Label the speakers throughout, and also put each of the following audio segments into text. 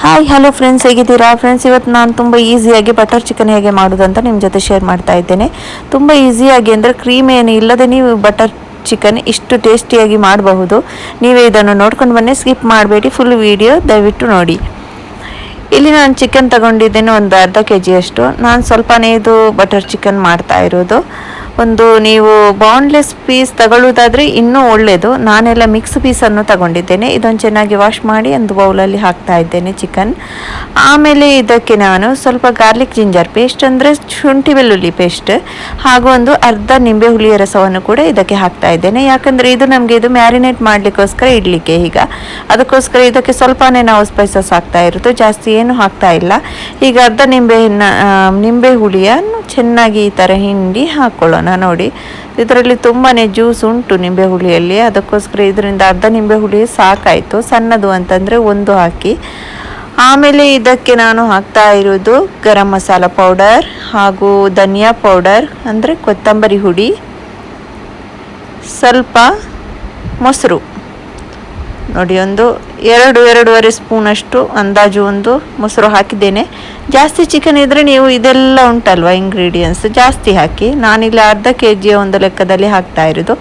Speaker 1: Hi hello friends, ಹೇಗಿದ್ದೀರಾ friends? ಇವತ್ತು ನಾನು ತುಂಬ ಈಸಿಯಾಗಿ ಬಟರ್ ಚಿಕನ್ ಹೇಗೆ ಮಾಡೋದು ಅಂತ ನಿಮ್ಮ ಜೊತೆ ಶೇರ್ ಮಾಡ್ತಾ ಇದ್ದೇನೆ. ತುಂಬ ಈಸಿಯಾಗಿ ಅಂದರೆ ಕ್ರೀಮ್ ಏನು ಇಲ್ಲದೆ ನೀವು ಬಟರ್ ಚಿಕನ್ ಇಷ್ಟು ಟೇಸ್ಟಿಯಾಗಿ ಮಾಡಬಹುದು. ನೀವೇ ಇದನ್ನು ನೋಡ್ಕೊಂಡು ಬನ್ನಿ, ಸ್ಕಿಪ್ ಮಾಡಬೇಡಿ, ಫುಲ್ ವಿಡಿಯೋ ದಯವಿಟ್ಟು ನೋಡಿ. ಇಲ್ಲಿ ನಾನು ಚಿಕನ್ ತಗೊಂಡಿದ್ದೇನೆ, ಒಂದು ಅರ್ಧ kg ಅಷ್ಟು. ನಾನು ಸ್ವಲ್ಪನೇ ಇದು ಬಟರ್ ಚಿಕನ್ ಮಾಡ್ತಾ ಇರೋದು. ಒಂದು ನೀವು ಬಾನ್ಲೆಸ್ ಪೀಸ್ ತಗೊಳ್ಳೋದಾದರೆ ಇನ್ನೂ ಒಳ್ಳೆಯದು. ನಾನೆಲ್ಲ ಮಿಕ್ಸ್ ಪೀಸನ್ನು ತಗೊಂಡಿದ್ದೇನೆ. ಇದನ್ನು ಚೆನ್ನಾಗಿ ವಾಶ್ ಮಾಡಿ ಒಂದು ಬೌಲಲ್ಲಿ ಹಾಕ್ತಾ ಇದ್ದೇನೆ ಚಿಕನ್. ಆಮೇಲೆ ಇದಕ್ಕೆ ನಾನು ಸ್ವಲ್ಪ ಗಾರ್ಲಿಕ್ ಜಿಂಜರ್ ಪೇಸ್ಟ್ ಅಂದರೆ ಶುಂಠಿ ಬೆಳ್ಳುಳ್ಳಿ ಪೇಸ್ಟ್ ಹಾಗೂ ಒಂದು ಅರ್ಧ ನಿಂಬೆ ಹುಳಿಯ ರಸವನ್ನು ಕೂಡ ಇದಕ್ಕೆ ಹಾಕ್ತಾ ಇದ್ದೇನೆ. ಯಾಕಂದರೆ ಇದು ನಮಗೆ ಇದು ಮ್ಯಾರಿನೇಟ್ ಮಾಡಲಿಕ್ಕೋಸ್ಕರ ಇಡಲಿಕ್ಕೆ, ಈಗ ಅದಕ್ಕೋಸ್ಕರ ಇದಕ್ಕೆ ಸ್ವಲ್ಪನೇ ನಾವು ಸ್ಪೈಸಸ್ ಹಾಕ್ತಾ ಇರೋದು, ಜಾಸ್ತಿ ಏನು ಹಾಕ್ತಾ ಇಲ್ಲ. ಈಗ ಅರ್ಧ ನಿಂಬೆ ಹುಳಿಯನ್ನು ಚೆನ್ನಾಗಿ ಈ ಥರ ಹಿಂಡಿ ಹಾಕ್ಕೊಳ್ಳೋಣ. ನೋಡಿ, ಇದರಲ್ಲಿ ತುಂಬಾ ಜ್ಯೂಸ್ ಉಂಟು ನಿಂಬೆ ಹುಳಿಯಲ್ಲಿ, ಅದಕ್ಕೋಸ್ಕರ ಇದರಿಂದ ಅರ್ಧ ನಿಂಬೆ ಹುಳಿ ಸಾಕಾಯಿತು. ಸಣ್ಣದು ಅಂತಂದರೆ ಒಂದು ಹಾಕಿ. ಆಮೇಲೆ ಇದಕ್ಕೆ ನಾನು ಹಾಕ್ತಾ ಇರೋದು ಗರಂ ಮಸಾಲ ಪೌಡರ್ ಹಾಗೂ ಧನಿಯಾ ಪೌಡರ್ ಅಂದರೆ ಕೊತ್ತಂಬರಿ ಹುಡಿ, ಸ್ವಲ್ಪ ಮೊಸರು ನೋಡಿ, ಒಂದು 2-2.5 ಸ್ಪೂನಷ್ಟು ಅಂದಾಜು ಒಂದು ಮೊಸರು ಹಾಕಿದ್ದೇನೆ. ಜಾಸ್ತಿ ಚಿಕನ್ ಇದ್ದರೆ ನೀವು ಇದೆಲ್ಲ ಉಂಟಲ್ವ ಇಂಗ್ರೀಡಿಯೆಂಟ್ಸ್ ಜಾಸ್ತಿ ಹಾಕಿ. ನಾನಿಲ್ಲಿ ಅರ್ಧ kg ಒಂದು ಲೆಕ್ಕದಲ್ಲಿ ಹಾಕ್ತಾ ಇರೋದು.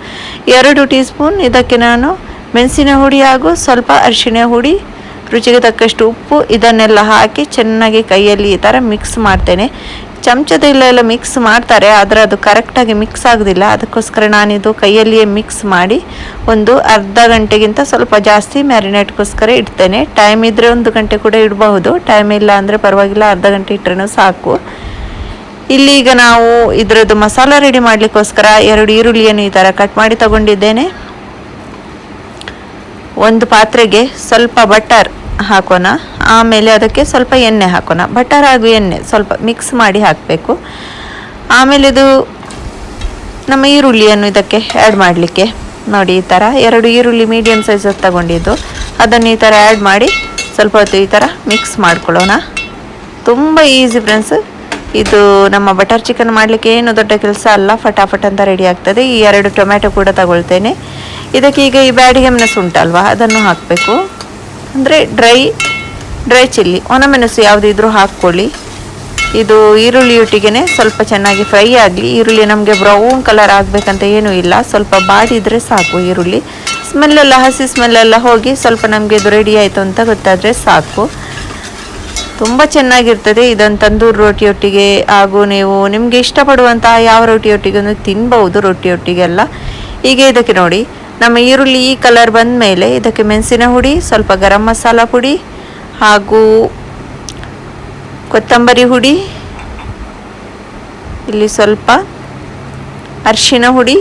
Speaker 1: 2 ಟೀ ಸ್ಪೂನ್ ಇದಕ್ಕೆ ನಾನು ಮೆಣಸಿನ ಹುಡಿ ಹಾಗೂ ಸ್ವಲ್ಪ ಅರಿಶಿಣ ಹುಡಿ, ರುಚಿಗೆ ತಕ್ಕಷ್ಟು ಉಪ್ಪು, ಇದನ್ನೆಲ್ಲ ಹಾಕಿ ಚೆನ್ನಾಗಿ ಕೈಯಲ್ಲಿ ಈ ಥರ ಮಿಕ್ಸ್ ಮಾಡ್ತೇನೆ. ಚಮಚದಲ್ಲೆಲ್ಲ ಮಿಕ್ಸ್ ಮಾಡ್ತಾರೆ, ಆದರೆ ಅದು ಕರೆಕ್ಟಾಗಿ ಮಿಕ್ಸ್ ಆಗೋದಿಲ್ಲ. ಅದಕ್ಕೋಸ್ಕರ ನಾನಿದು ಕೈಯಲ್ಲಿಯೇ ಮಿಕ್ಸ್ ಮಾಡಿ ಒಂದು ಅರ್ಧ ಗಂಟೆಗಿಂತ ಸ್ವಲ್ಪ ಜಾಸ್ತಿ ಮ್ಯಾರಿನೇಟ್ಗೋಸ್ಕರ ಇಡ್ತೇನೆ. ಟೈಮ್ ಇದ್ದರೆ 1 ಗಂಟೆ ಕೂಡ ಇಡಬಹುದು, ಟೈಮ್ ಇಲ್ಲ ಅಂದರೆ ಪರವಾಗಿಲ್ಲ, ಅರ್ಧ ಗಂಟೆ ಇಟ್ಟರೆ ಸಾಕು. ಇಲ್ಲಿ ಈಗ ನಾವು ಇದರದ್ದು ಮಸಾಲ ರೆಡಿ ಮಾಡಲಿಕ್ಕೋಸ್ಕರ 2 ಈರುಳ್ಳಿಯನ್ನು ಈ ಥರ ಕಟ್ ಮಾಡಿ ತಗೊಂಡಿದ್ದೇನೆ. ಒಂದು ಪಾತ್ರೆಗೆ ಸ್ವಲ್ಪ ಬಟರ್ ಹಾಕೋಣ, ಆಮೇಲೆ ಅದಕ್ಕೆ ಸ್ವಲ್ಪ ಎಣ್ಣೆ ಹಾಕೋಣ. ಬಟರ್ ಹಾಗೂ ಎಣ್ಣೆ ಸ್ವಲ್ಪ ಮಿಕ್ಸ್ ಮಾಡಿ ಹಾಕಬೇಕು. ಆಮೇಲೆ ಇದು ನಮ್ಮ ಈರುಳ್ಳಿಯನ್ನು ಇದಕ್ಕೆ ಆ್ಯಡ್ ಮಾಡಲಿಕ್ಕೆ ನೋಡಿ, ಈ ಥರ 2 ಈರುಳ್ಳಿ ಮೀಡಿಯಮ್ ಸೈಜ್ ತಗೊಂಡಿದ್ದು, ಅದನ್ನು ಈ ಥರ ಆ್ಯಡ್ ಮಾಡಿ ಸ್ವಲ್ಪ ಹೊತ್ತು ಈ ಥರ ಮಿಕ್ಸ್ ಮಾಡ್ಕೊಳ್ಳೋಣ. ತುಂಬ ಈಸಿ ಫ್ರೆಂಡ್ಸ್, ಇದು ನಮ್ಮ ಬಟರ್ ಚಿಕನ್ ಮಾಡಲಿಕ್ಕೆ ಏನು ದೊಡ್ಡ ಕೆಲಸ ಅಲ್ಲ, ಫಟಾಫಟ್ ಅಂತ ರೆಡಿ ಆಗ್ತದೆ. ಈ 2 ಟೊಮ್ಯಾಟೊ ಕೂಡ ತಗೊಳ್ತೇನೆ. ಇದಕ್ಕೆ ಈಗ ಈ ಬ್ಯಾಡಿಗೆ ಮೆಣಸು ಉಂಟಲ್ವ ಅದನ್ನು ಹಾಕಬೇಕು, ಅಂದರೆ ಡ್ರೈ ಚಿಲ್ಲಿ, ಒಣಮೆಣಸು ಯಾವುದಿದ್ರೂ ಹಾಕ್ಕೊಳ್ಳಿ. ಇದು ಈರುಳ್ಳಿಯೊಟ್ಟಿಗೆ ಸ್ವಲ್ಪ ಚೆನ್ನಾಗಿ ಫ್ರೈ ಆಗಲಿ. ಈರುಳ್ಳಿ ನಮಗೆ ಬ್ರೌನ್ ಕಲರ್ ಆಗಬೇಕಂತ ಏನೂ ಇಲ್ಲ, ಸ್ವಲ್ಪ ಬಾಡಿದರೆ ಸಾಕು. ಈರುಳ್ಳಿ ಸ್ಮೆಲ್ಲೆಲ್ಲ, ಹಸಿ ಸ್ಮೆಲ್ಲೆಲ್ಲ ಹೋಗಿ ಸ್ವಲ್ಪ ನಮಗೆ ಇದು ರೆಡಿ ಆಯಿತು ಅಂತ ಗೊತ್ತಾದರೆ ಸಾಕು. ತುಂಬ ಚೆನ್ನಾಗಿರ್ತದೆ. ಇದನ್ನು ತಂದೂರು ರೋಟಿಯೊಟ್ಟಿಗೆ ಹಾಗೂ ನೀವು ನಿಮಗೆ ಇಷ್ಟಪಡುವಂತಹ ಯಾವ ರೋಟಿಯೊಟ್ಟಿಗೆ ತಿನ್ಬಹುದು, ರೊಟ್ಟಿಯೊಟ್ಟಿಗೆಲ್ಲ. ಈಗ ಇದಕ್ಕೆ ನೋಡಿ, ನಮ್ಮ ಈರುಳ್ಳಿ ಈ ಕಲರ್ ಬಂದ ಮೇಲೆ ಇದಕ್ಕೆ ಮೆಣಸಿನ ಹುಡಿ, ಸ್ವಲ್ಪ ಗರಂ ಮಸಾಲ ಪುಡಿ ಹಾಗೂ ಕೊತ್ತಂಬರಿ ಹುಡಿ, ಇಲ್ಲಿ ಸ್ವಲ್ಪ ಅರಿಶಿನ ಹುಡಿ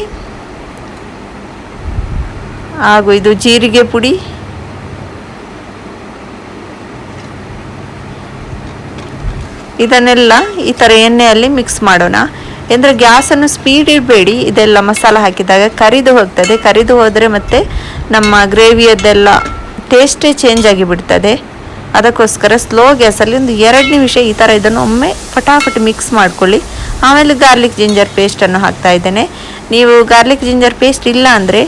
Speaker 1: ಹಾಗೂ ಇದು ಜೀರಿಗೆ ಪುಡಿ, ಇದನ್ನೆಲ್ಲ ಈ ಥರ ಎಣ್ಣೆಯಲ್ಲಿ ಮಿಕ್ಸ್ ಮಾಡೋಣ. ಅಂದರೆ ಗ್ಯಾಸನ್ನು ಸ್ಪೀಡ್ ಇಡಬೇಡಿ, ಇದೆಲ್ಲ ಮಸಾಲ ಹಾಕಿದಾಗ ಕರಿದು ಹೋಗ್ತದೆ. ಕರಿದು ಹೋದರೆ ಮತ್ತೆ ನಮ್ಮ ಗ್ರೇವಿಯದ್ದೆಲ್ಲ ಟೇಸ್ಟೇ ಚೇಂಜ್ ಆಗಿಬಿಡ್ತದೆ. ಅದಕ್ಕೋಸ್ಕರ ಸ್ಲೋ ಗ್ಯಾಸಲ್ಲಿ ಒಂದು 2 ನಿಮಿಷ ಈ ಥರ ಇದನ್ನು ಒಮ್ಮೆ ಫಟಾಫಟ್ ಮಿಕ್ಸ್ ಮಾಡ್ಕೊಳ್ಳಿ. ಆಮೇಲೆ ಗಾರ್ಲಿಕ್ ಜಿಂಜರ್ ಪೇಸ್ಟನ್ನು ಹಾಕ್ತಾ ಇದ್ದೇನೆ. ನೀವು ಗಾರ್ಲಿಕ್ ಜಿಂಜರ್ ಪೇಸ್ಟ್ ಇಲ್ಲ ಅಂದರೆ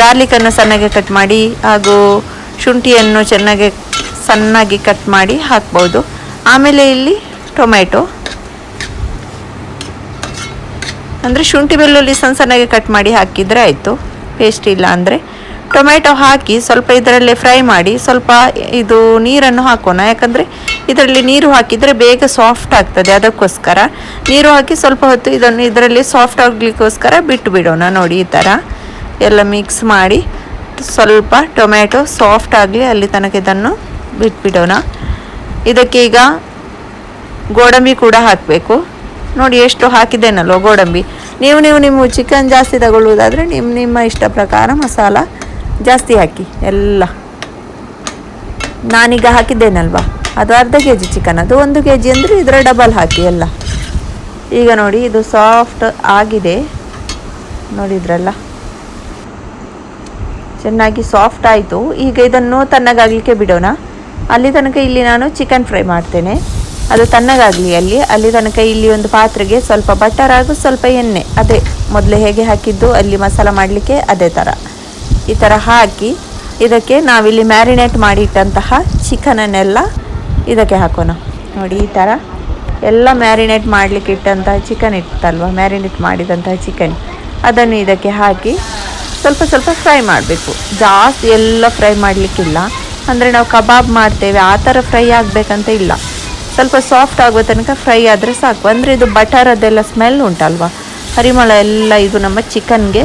Speaker 1: ಗಾರ್ಲಿಕನ್ನು ಸಣ್ಣಗೆ ಕಟ್ ಮಾಡಿ ಹಾಗೂ ಶುಂಠಿಯನ್ನು ಸಣ್ಣಗೆ ಕಟ್ ಮಾಡಿ ಹಾಕ್ಬೋದು. ಆಮೇಲೆ ಇಲ್ಲಿ ಟೊಮ್ಯಾಟೊ ಅಂದರೆ ಶುಂಠಿ ಬೆಳ್ಳುಳ್ಳಿ ಸಣ್ಣಗೆ ಕಟ್ ಮಾಡಿ ಹಾಕಿದರೆ ಆಯಿತು, ಪೇಸ್ಟ್ ಇಲ್ಲ ಅಂದರೆ. ಟೊಮ್ಯಾಟೊ ಹಾಕಿ ಸ್ವಲ್ಪ ಇದರಲ್ಲೇ ಫ್ರೈ ಮಾಡಿ, ಸ್ವಲ್ಪ ಇದು ನೀರನ್ನು ಹಾಕೋಣ. ಯಾಕಂದರೆ ಇದರಲ್ಲಿ ನೀರು ಹಾಕಿದರೆ ಬೇಗ ಸಾಫ್ಟ್ ಆಗ್ತದೆ, ಅದಕ್ಕೋಸ್ಕರ ನೀರು ಹಾಕಿ ಸ್ವಲ್ಪ ಹೊತ್ತು ಇದನ್ನು ಇದರಲ್ಲಿ ಸಾಫ್ಟ್ ಆಗಲಿಕ್ಕೋಸ್ಕರ ಬಿಟ್ಟು ಬಿಡೋಣ. ನೋಡಿ, ಈ ಥರ ಎಲ್ಲ ಮಿಕ್ಸ್ ಮಾಡಿ ಸ್ವಲ್ಪ ಟೊಮ್ಯಾಟೊ ಸಾಫ್ಟ್ ಆಗಲಿ ಅಲ್ಲಿ ತನಕ ಇದನ್ನು ಬಿಟ್ಬಿಡೋಣ. ಇದಕ್ಕೆ ಈಗ ಗೋಡಂಬಿ ಕೂಡ ಹಾಕಬೇಕು. ನೋಡಿ ಎಷ್ಟು ಹಾಕಿದ್ದೇನಲ್ವ ಗೋಡಂಬಿ. ನೀವು ನಿಮ್ಮ ಚಿಕನ್ ಜಾಸ್ತಿ ತಗೊಳ್ಳುವುದಾದರೆ ನಿಮ್ಮ ಇಷ್ಟ ಪ್ರಕಾರ ಮಸಾಲ ಜಾಸ್ತಿ ಹಾಕಿ ಎಲ್ಲ. ನಾನೀಗ ಹಾಕಿದ್ದೇನಲ್ವ ಅದು ಅರ್ಧ kg ಚಿಕನ್, ಅದು 1 kg ಅಂದರೆ ಇದರ ಡಬಲ್ ಹಾಕಿ ಎಲ್ಲ. ಈಗ ನೋಡಿ, ಇದು ಸಾಫ್ಟ್ ಆಗಿದೆ, ನೋಡಿದ್ರಲ್ಲ, ಚೆನ್ನಾಗಿ ಸಾಫ್ಟ್ ಆಯಿತು. ಈಗ ಇದನ್ನು ತಣ್ಣಗಾಗಲಿಕ್ಕೆ ಬಿಡೋಣ. ಅಲ್ಲಿ ತನಕ ಇಲ್ಲಿ ನಾನು ಚಿಕನ್ ಫ್ರೈ ಮಾಡ್ತೇನೆ. ಅದು ತಣ್ಣಗಾಗಲಿ ಅಲ್ಲಿ ತನಕ ಇಲ್ಲಿ ಒಂದು ಪಾತ್ರೆಗೆ ಸ್ವಲ್ಪ ಬಟರ್ ಹಾಗೂ ಸ್ವಲ್ಪ ಎಣ್ಣೆ, ಅದೇ ಮೊದಲೇ ಹೇಗೆ ಹಾಕಿದ್ದು ಅಲ್ಲಿ ಮಸಾಲ ಮಾಡಲಿಕ್ಕೆ ಅದೇ ಥರ ಈ ಥರ ಹಾಕಿ ಇದಕ್ಕೆ ನಾವಿಲ್ಲಿ ಮ್ಯಾರಿನೇಟ್ ಮಾಡಿಟ್ಟಂತಹ ಚಿಕನನ್ನೆಲ್ಲ ಇದಕ್ಕೆ ಹಾಕೋಣ. ನೋಡಿ ಈ ಥರ ಎಲ್ಲ ಮ್ಯಾರಿನೇಟ್ ಮಾಡಲಿಕ್ಕೆ ಇಟ್ಟಂತಹ ಚಿಕನ್ ಇತ್ತಲ್ವ, ಮ್ಯಾರಿನೇಟ್ ಮಾಡಿದಂತಹ ಚಿಕನ್ ಅದನ್ನು ಇದಕ್ಕೆ ಹಾಕಿ ಸ್ವಲ್ಪ ಸ್ವಲ್ಪ ಫ್ರೈ ಮಾಡಬೇಕು. ಜಾಸ್ತಿ ಎಲ್ಲ ಫ್ರೈ ಮಾಡಲಿಕ್ಕಿಲ್ಲ, ಅಂದರೆ ನಾವು ಕಬಾಬ್ ಮಾಡ್ತೇವೆ ಆ ಥರ ಫ್ರೈ ಆಗಬೇಕಂತ ಇಲ್ಲ. ಸ್ವಲ್ಪ ಸಾಫ್ಟ್ ಆಗೋ ತನಕ ಫ್ರೈ ಆದರೆ ಸಾಕು. ಅಂದರೆ ಇದು ಬಟರದೆಲ್ಲ ಸ್ಮೆಲ್ ಉಂಟಲ್ವ, ಪರಿಮಳ ಎಲ್ಲ ಇದು ನಮ್ಮ ಚಿಕನ್ಗೆ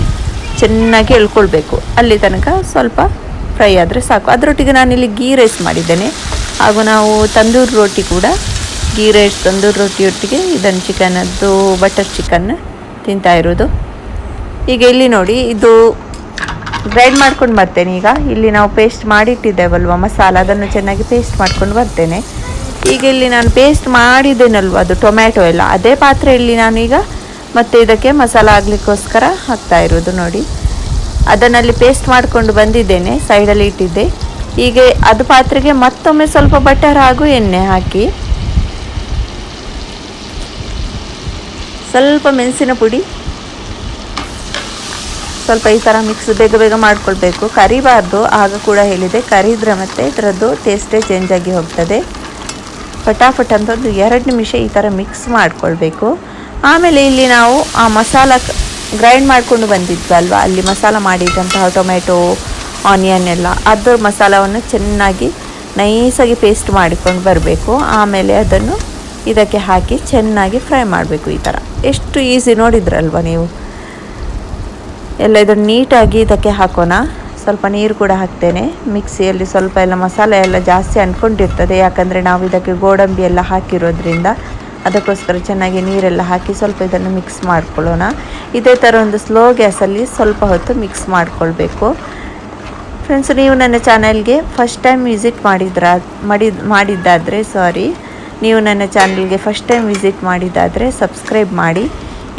Speaker 1: ಚೆನ್ನಾಗಿ ಎಳ್ಕೊಳ್ಬೇಕು. ಅಲ್ಲಿ ತನಕ ಸ್ವಲ್ಪ ಫ್ರೈ ಆದರೆ ಸಾಕು. ಅದರೊಟ್ಟಿಗೆ ನಾನಿಲ್ಲಿ ಗೀ ರೈಸ್ ಮಾಡಿದ್ದೇನೆ, ಹಾಗೂ ನಾವು ತಂದೂರಿ ರೋಟಿ ಕೂಡ, ಗೀ ರೈಸ್ ತಂದೂರಿ ರೊಟ್ಟಿಯೊಟ್ಟಿಗೆ ಇದನ್ನು ಚಿಕನದ್ದು ಬಟರ್ ಚಿಕನ್ ತಿಂತಾ ಇರೋದು. ಈಗ ಇಲ್ಲಿ ನೋಡಿ, ಇದು ಗ್ರೈಂಡ್ ಮಾಡ್ಕೊಂಡು ಬರ್ತೇನೆ. ಈಗ ಇಲ್ಲಿ ನಾವು ಪೇಸ್ಟ್ ಮಾಡಿಟ್ಟಿದ್ದೇವಲ್ವ ಮಸಾಲ, ಅದನ್ನು ಚೆನ್ನಾಗಿ ಪೇಸ್ಟ್ ಮಾಡ್ಕೊಂಡು ಬರ್ತೇನೆ. ಈಗ ಇಲ್ಲಿ ನಾನು ಪೇಸ್ಟ್ ಮಾಡಿದ್ದೇನಲ್ವ ಅದು ಟೊಮ್ಯಾಟೊ ಎಲ್ಲ, ಅದೇ ಪಾತ್ರೆಯಲ್ಲಿ ನಾನೀಗ ಮತ್ತೆ ಇದಕ್ಕೆ ಮಸಾಲ ಆಗಲಿಕ್ಕೋಸ್ಕರ ಹಾಕ್ತಾ ಇರೋದು. ನೋಡಿ, ಅದನ್ನಲ್ಲಿ ಪೇಸ್ಟ್ ಮಾಡಿಕೊಂಡು ಬಂದಿದ್ದೇನೆ, ಸೈಡಲ್ಲಿ ಇಟ್ಟಿದ್ದೆ. ಈಗ ಅದು ಪಾತ್ರೆಗೆ ಮತ್ತೊಮ್ಮೆ ಸ್ವಲ್ಪ ಬಟರ್ ಹಾಗೂ ಎಣ್ಣೆ ಹಾಕಿ, ಸ್ವಲ್ಪ ಮೆಣಸಿನ ಪುಡಿ, ಸ್ವಲ್ಪ ಈ ಥರ ಮಿಕ್ಸ್ ಬೇಗ ಬೇಗ ಮಾಡ್ಕೊಳ್ಬೇಕು. ಕರಿಬಾರ್ದು, ಆಗ ಕೂಡ ಹೇಳಿದೆ, ಕರಿದ್ರೆ ಮತ್ತೆ ಇದರದ್ದು ಟೇಸ್ಟೇ ಚೇಂಜ್ ಆಗಿ ಹೋಗ್ತದೆ. ಫಟಾಫಟ್ ಅಂತ ಒಂದು 2 ನಿಮಿಷ ಈ ಥರ ಮಿಕ್ಸ್ ಮಾಡ್ಕೊಳ್ಬೇಕು. ಆಮೇಲೆ ಇಲ್ಲಿ ನಾವು ಆ ಮಸಾಲ ಗ್ರೈಂಡ್ ಮಾಡಿಕೊಂಡು ಬಂದಿದ್ವಲ್ವ, ಅಲ್ಲಿ ಮಸಾಲ ಮಾಡಿದಂತಹ ಟೊಮೆಟೊ ಆನಿಯನ್ ಎಲ್ಲ, ಅದರ ಮಸಾಲವನ್ನು ಚೆನ್ನಾಗಿ ನೈಸಾಗಿ ಪೇಸ್ಟ್ ಮಾಡಿಕೊಂಡು ಬರಬೇಕು. ಆಮೇಲೆ ಅದನ್ನು ಇದಕ್ಕೆ ಹಾಕಿ ಚೆನ್ನಾಗಿ ಫ್ರೈ ಮಾಡಬೇಕು. ಈ ಥರ ಎಷ್ಟು ಈಸಿ ನೋಡಿದ್ರಲ್ವ ನೀವು. ಎಲ್ಲ ಇದನ್ನು ನೀಟಾಗಿ ಇದಕ್ಕೆ ಹಾಕೋಣ. ಸ್ವಲ್ಪ ನೀರು ಕೂಡ ಹಾಕ್ತೇನೆ. ಮಿಕ್ಸಿಯಲ್ಲಿ ಸ್ವಲ್ಪ ಎಲ್ಲ ಮಸಾಲೆ ಎಲ್ಲ ಜಾಸ್ತಿ ಅಂದ್ಕೊಂಡಿರ್ತದೆ, ಯಾಕಂದರೆ ನಾವು ಇದಕ್ಕೆ ಗೋಡಂಬಿ ಎಲ್ಲ ಹಾಕಿರೋದ್ರಿಂದ. ಅದಕ್ಕೋಸ್ಕರ ಚೆನ್ನಾಗಿ ನೀರೆಲ್ಲ ಹಾಕಿ ಸ್ವಲ್ಪ ಇದನ್ನು ಮಿಕ್ಸ್ ಮಾಡ್ಕೊಳ್ಳೋಣ. ಇದೇ ಥರ ಒಂದು ಸ್ಲೋ ಗ್ಯಾಸಲ್ಲಿ ಸ್ವಲ್ಪ ಹೊತ್ತು ಮಿಕ್ಸ್ ಮಾಡ್ಕೊಳ್ಬೇಕು. ಫ್ರೆಂಡ್ಸ್, ನೀವು ನನ್ನ ಚಾನಲ್ಗೆ ಫಸ್ಟ್ ಟೈಮ್ ವಿಸಿಟ್ ನೀವು ನನ್ನ ಚಾನಲ್ಗೆ ಫಸ್ಟ್ ಟೈಮ್ ವಿಸಿಟ್ ಮಾಡಿದ್ದಾದರೆ ಸಬ್ಸ್ಕ್ರೈಬ್ ಮಾಡಿ.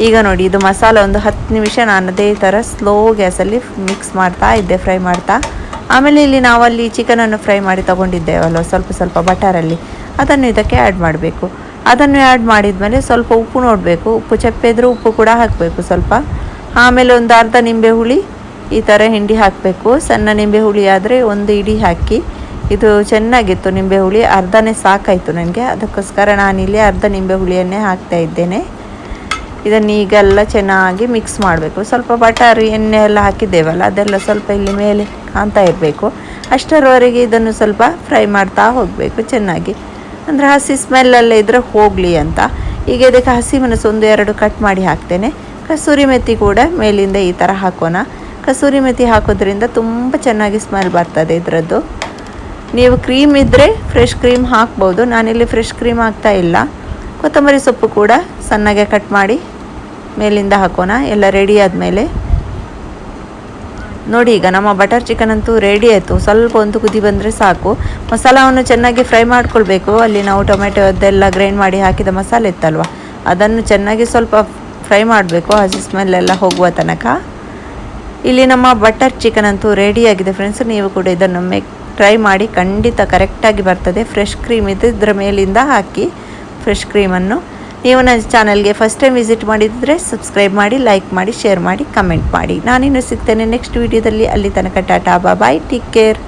Speaker 1: ಈಗ ನೋಡಿ, ಇದು ಮಸಾಲ ಒಂದು 10 ನಿಮಿಷ ನಾನು ಅದೇ ಥರ ಸ್ಲೋ ಗ್ಯಾಸಲ್ಲಿ ಮಿಕ್ಸ್ ಮಾಡ್ತಾ ಇದ್ದೆ, ಫ್ರೈ ಮಾಡ್ತಾ. ಆಮೇಲೆ ಇಲ್ಲಿ ನಾವಲ್ಲಿ ಚಿಕನನ್ನು ಫ್ರೈ ಮಾಡಿ ತೊಗೊಂಡಿದ್ದೇವಲ್ಲ ಸ್ವಲ್ಪ ಸ್ವಲ್ಪ ಬಟರಲ್ಲಿ, ಅದನ್ನು ಇದಕ್ಕೆ ಆ್ಯಡ್ ಮಾಡಬೇಕು. ಅದನ್ನು ಆ್ಯಡ್ ಮಾಡಿದ್ಮೇಲೆ ಸ್ವಲ್ಪ ಉಪ್ಪು ನೋಡಬೇಕು, ಉಪ್ಪು ಚಪ್ಪೆದ್ರೂ ಉಪ್ಪು ಕೂಡ ಹಾಕಬೇಕು ಸ್ವಲ್ಪ. ಆಮೇಲೆ ಒಂದು ಅರ್ಧ ನಿಂಬೆ ಹುಳಿ ಈ ಥರ ಹಿಂಡಿ ಹಾಕಬೇಕು. ಸಣ್ಣ ನಿಂಬೆ ಹುಳಿ ಆದರೆ 1 ಇಡೀ ಹಾಕಿ. ಇದು ಚೆನ್ನಾಗಿತ್ತು ನಿಂಬೆ ಹುಳಿ, ಅರ್ಧನೇ ಸಾಕಾಯಿತು ನನಗೆ, ಅದಕ್ಕೋಸ್ಕರ ನಾನಿಲ್ಲಿ ಅರ್ಧ ನಿಂಬೆ ಹುಳಿಯನ್ನೇ ಹಾಕ್ತಾ ಇದ್ದೇನೆ. ಇದನ್ನು ಈಗೆಲ್ಲ ಚೆನ್ನಾಗಿ ಮಿಕ್ಸ್ ಮಾಡಬೇಕು. ಸ್ವಲ್ಪ ಬಟರ್ ಎಣ್ಣೆ ಎಲ್ಲ ಹಾಕಿದ್ದೇವಲ್ಲ, ಅದೆಲ್ಲ ಸ್ವಲ್ಪ ಇಲ್ಲಿ ಮೇಲೆ ಕಾಣ್ತಾ ಇರಬೇಕು. ಅಷ್ಟರವರೆಗೆ ಇದನ್ನು ಸ್ವಲ್ಪ ಫ್ರೈ ಮಾಡ್ತಾ ಹೋಗಬೇಕು ಚೆನ್ನಾಗಿ, ಅಂದರೆ ಹಸಿ ಸ್ಮೆಲ್ಲೆಲ್ಲ ಇದ್ದರೆ ಹೋಗಲಿ ಅಂತ. ಈಗ ಇದಕ್ಕೆ ಹಸಿಮೆಣಸು 1-2 ಕಟ್ ಮಾಡಿ ಹಾಕ್ತೇನೆ. ಕಸೂರಿ ಮೆಥಿ ಕೂಡ ಮೇಲಿಂದ ಈ ಥರ ಹಾಕೋಣ. ಕಸೂರಿ ಮೆಥಿ ಹಾಕೋದ್ರಿಂದ ತುಂಬ ಚೆನ್ನಾಗಿ ಸ್ಮೆಲ್ ಬರ್ತದೆ ಇದರದ್ದು. ನೀವು ಕ್ರೀಮ್ ಇದ್ದರೆ ಫ್ರೆಶ್ ಕ್ರೀಮ್ ಹಾಕ್ಬೋದು, ನಾನಿಲ್ಲಿ ಫ್ರೆಶ್ ಕ್ರೀಮ್ ಹಾಕ್ತಾ ಇಲ್ಲ. ಕೊತ್ತಂಬರಿ ಸೊಪ್ಪು ಕೂಡ ಸಣ್ಣಗೆ ಕಟ್ ಮಾಡಿ ಮೇಲಿಂದ ಹಾಕೋಣ. ಎಲ್ಲ ರೆಡಿ ಆದಮೇಲೆ ನೋಡಿ, ಈಗ ನಮ್ಮ ಬಟರ್ ಚಿಕನ್ ಅಂತೂ ರೆಡಿ ಆಯಿತು. ಸ್ವಲ್ಪ ಒಂದು ಕುದಿ ಬಂದರೆ ಸಾಕು. ಮಸಾಲವನ್ನು ಚೆನ್ನಾಗಿ ಫ್ರೈ ಮಾಡ್ಕೊಳ್ಬೇಕು. ಅಲ್ಲಿ ನಾವು ಟೊಮೆಟೊ ಅದೆಲ್ಲ ಗ್ರೈಂಡ್ ಮಾಡಿ ಹಾಕಿದ ಮಸಾಲೆ ಇತ್ತಲ್ವ, ಅದನ್ನು ಚೆನ್ನಾಗಿ ಸ್ವಲ್ಪ ಫ್ರೈ ಮಾಡಬೇಕು, ಹಸಿ ಸ್ಮೆಲ್ಲೆಲ್ಲ ಹೋಗುವ ತನಕ. ಇಲ್ಲಿ ನಮ್ಮ ಬಟರ್ ಚಿಕನ್ ಅಂತೂ ರೆಡಿಯಾಗಿದೆ ಫ್ರೆಂಡ್ಸ್. ನೀವು ಕೂಡ ಇದನ್ನೊಮ್ಮೆ ಟ್ರೈ ಮಾಡಿ, ಖಂಡಿತ ಕರೆಕ್ಟಾಗಿ ಬರ್ತದೆ. ಫ್ರೆಶ್ ಕ್ರೀಮ್ ಇದರ ಮೇಲಿಂದ ಹಾಕಿ ಫ್ರೆಶ್ ಕ್ರೀಮನ್ನು. ನೀವು ನನ್ನ ಚಾನಲ್ಗೆ ಫಸ್ಟ್ ಟೈಮ್ ವಿಸಿಟ್ ಮಾಡಿದರೆ ಸಬ್ಸ್ಕ್ರೈಬ್ ಮಾಡಿ, ಲೈಕ್ ಮಾಡಿ, ಶೇರ್ ಮಾಡಿ, ಕಮೆಂಟ್ ಮಾಡಿ. ನಾನಿನ್ನು ಸಿಗ್ತೇನೆ ನೆಕ್ಸ್ಟ್ ವೀಡಿಯೋದಲ್ಲಿ. ಅಲ್ಲಿ ತನಕ ಟಾಟಾ, ಬಾಯ್, ಟೇಕ್ ಕೇರ್.